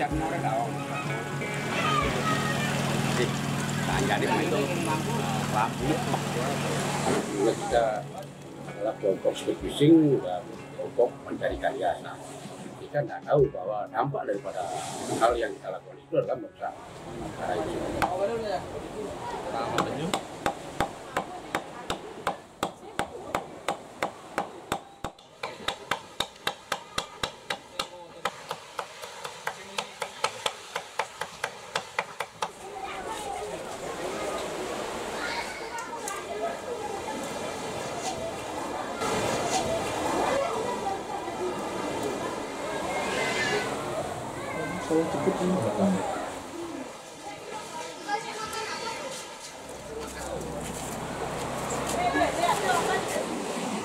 siap menara daun. Jadi itu lampu. Kita adalah kelompok speed fishing dan kelompok mencari ikan hias. Nah, kita nggak tahu bahwa dampak daripada hal yang kita lakukan itu adalah merusak cara itu.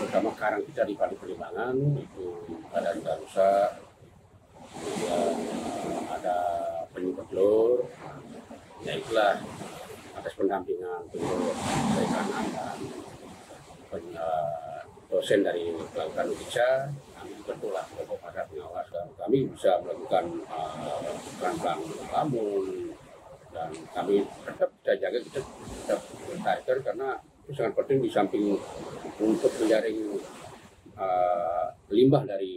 Terutama karang kita di Pantai Pelimbangan itu ada luka rusak, kemudian ada penyebab telur, ya itulah atas pendampingan penyuluh dari kanan dan dosen dari pelabuhan Indonesia. Kami dibentuklah kelompok pada pengawas dan kami bisa melakukan pelan-pelan lamun dan kami tetap kita jaga, kita tetap tighter karena itu sangat penting di samping untuk menjaring limbah dari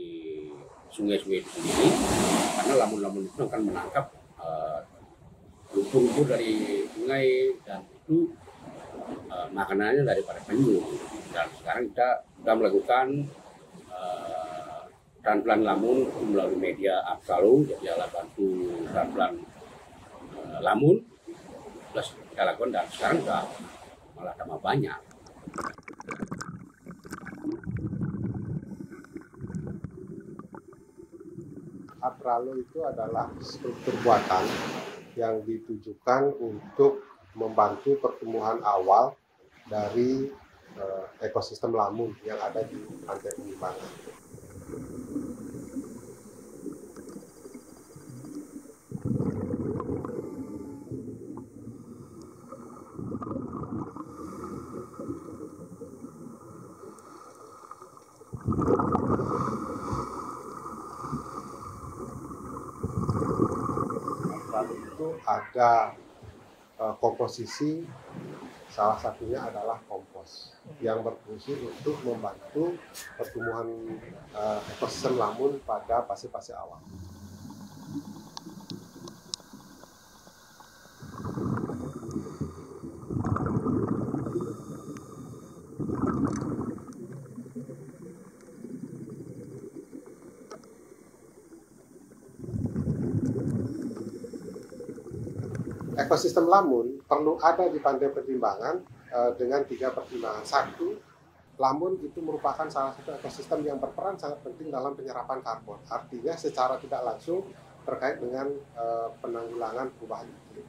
sungai-sungai itu sendiri, karena lamun-lamun itu akan menangkap lumpur-lumpur dari sungai dan itu makanannya daripada penyu. Dan sekarang kita sudah melakukan pelan-pelan lamun melalui media Absalom, jadi alat bantu pelan-pelan lamun plus kita lakukan dan sekarang sudah malah tambah banyak. Atralo itu adalah struktur buatan yang ditujukan untuk membantu pertumbuhan awal dari ekosistem lamun yang ada di Pantai Pelimbangan. Lalu itu ada komposisi, salah satunya adalah kompos yang berfungsi untuk membantu pertumbuhan ekosistem lamun pada fase-fase awal. Ekosistem lamun perlu ada di Pantai Pelimbangan dengan 3 pertimbangan. 1, lamun itu merupakan salah satu ekosistem yang berperan sangat penting dalam penyerapan karbon. Artinya secara tidak langsung terkait dengan penanggulangan perubahan iklim.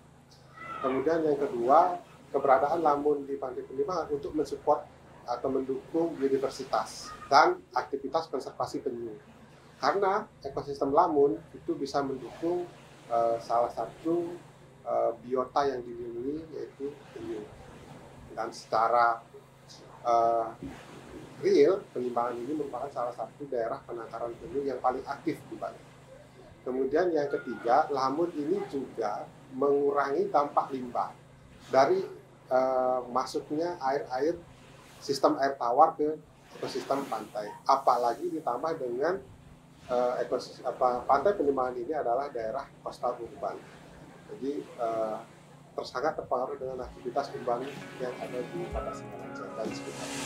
Kemudian yang kedua, keberadaan lamun di Pantai Pelimbangan untuk mensupport atau mendukung biodiversitas dan aktivitas konservasi penyu. Karena ekosistem lamun itu bisa mendukung salah satu biota yang dilindungi yaitu penyu. Dan secara real, Pelimbangan ini merupakan salah satu daerah penangkaran penyu yang paling aktif di Bali. Kemudian yang ketiga, lamun ini juga mengurangi dampak limbah dari masuknya air-air sistem air tawar ke ekosistem pantai. Apalagi ditambah dengan Pantai Pelimbangan ini adalah daerah coastal urban. Jadi sangat terpengaruh dengan aktivitas urban yang ada di Padasingan dan sekitarnya.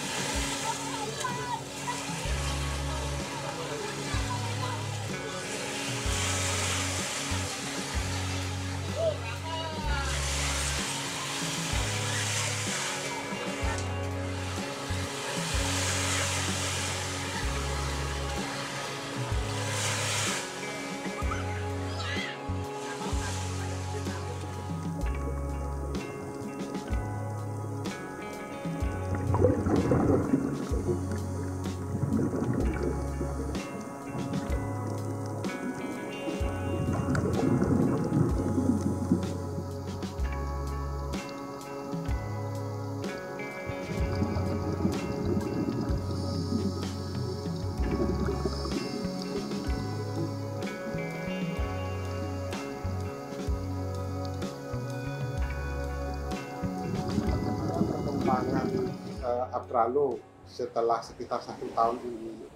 pengembangan Abdrano setelah sekitar 1 tahun ini.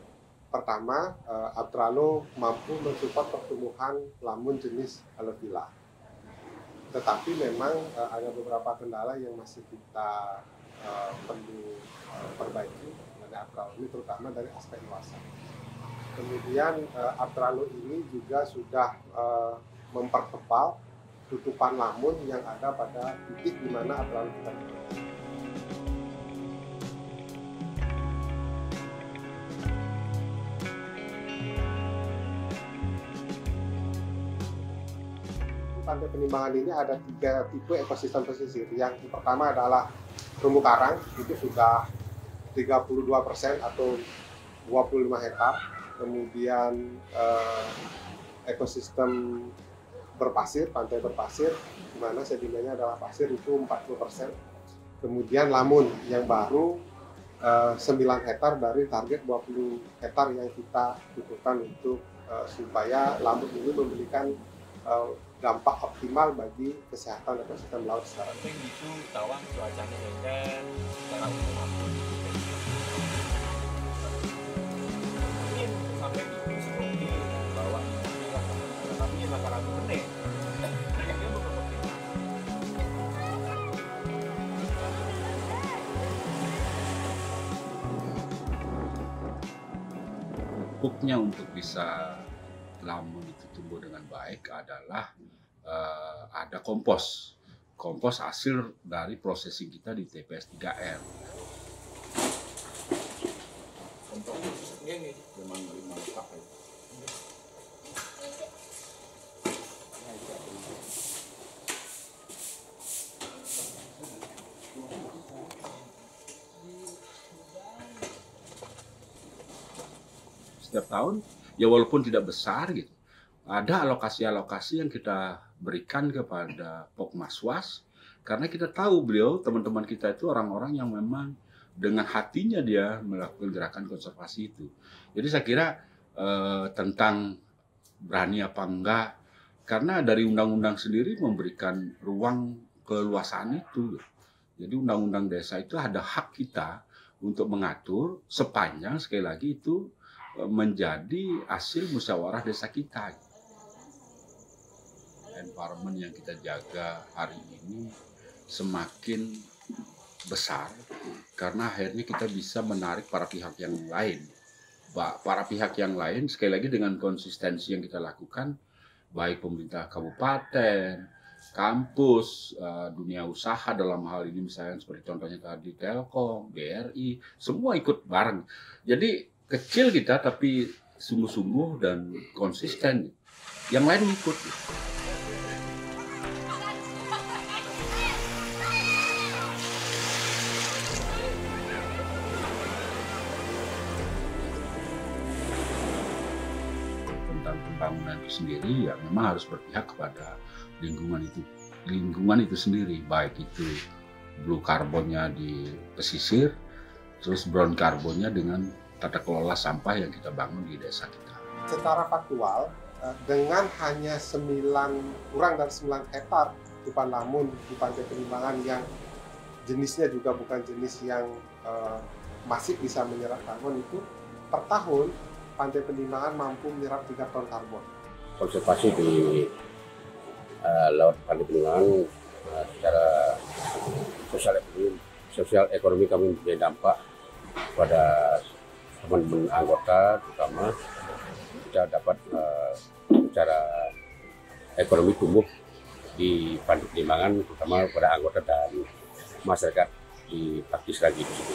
Pertama, Abdrano mampu mensupport pertumbuhan lamun jenis Aloe. Tetapi memang ada beberapa kendala yang masih kita perlu perbaiki dari Abdrano ini, terutama dari aspek luasan. Kemudian Abdrano ini juga sudah mempertebal tutupan lamun yang ada pada titik di mana Abdrano kita dibentuk. Pantai Penimbangan ini ada 3 tipe ekosistem pesisir. Yang pertama adalah terumbu karang, itu sudah 32% atau 25 hektar. Kemudian ekosistem berpasir, pantai berpasir, di mana sedimennya adalah pasir, itu 40%. Kemudian lamun yang baru 9 hektar dari target 20 hektar yang kita butuhkan untuk supaya lamun ini memberikan dampak optimal bagi kesehatan ekosistem laut secara penting itu tawang cuacanya kan secara umum maupun mungkin sampai itu seperti bahwa tapi rata-rata benih dia beberapa pupuknya untuk bisa lamun itu tumbuh dengan baik adalah ada kompos hasil dari prosesing kita di TPS 3R. untuk ini memang lengkap ya. Setiap tahun ya walaupun tidak besar gitu, ada alokasi-alokasi yang kita berikan kepada Pokmaswas karena kita tahu beliau, teman-teman kita itu orang-orang yang memang dengan hatinya dia melakukan gerakan konservasi itu. Jadi saya kira tentang berani apa enggak, karena dari undang-undang sendiri memberikan ruang keluasaan itu. Jadi undang-undang desa itu ada hak kita untuk mengatur sepanjang sekali lagi itu menjadi hasil musyawarah desa kita. Environment yang kita jaga hari ini semakin besar karena akhirnya kita bisa menarik para pihak yang lain. Para pihak yang lain sekali lagi dengan konsistensi yang kita lakukan, baik pemerintah kabupaten, kampus, dunia usaha dalam hal ini misalnya seperti contohnya tadi Telkom, BRI, semua ikut bareng. Jadi kecil kita tapi sungguh-sungguh dan konsisten. Yang lain ikut. Tentang pembangunan itu sendiri ya memang harus berpihak kepada lingkungan itu sendiri, baik itu blue carbonnya di pesisir, terus brown carbonnya dengan tata kelola sampah yang kita bangun di desa kita. Secara faktual, dengan hanya kurang dari 9 hektar tutupan lamun di Pantai Penimbangan yang jenisnya juga bukan jenis yang masif bisa menyerap karbon, itu per tahun Pantai Penimbangan mampu menyerap 3 ton karbon. Konservasi di laut Pantai Penimbangan secara sosial ekonomi kami punya dampak pada teman-teman anggota, terutama kita dapat secara ekonomi tumbuh di Pantai Penimbangan, terutama pada anggota dan masyarakat di Pakis lagi di situ.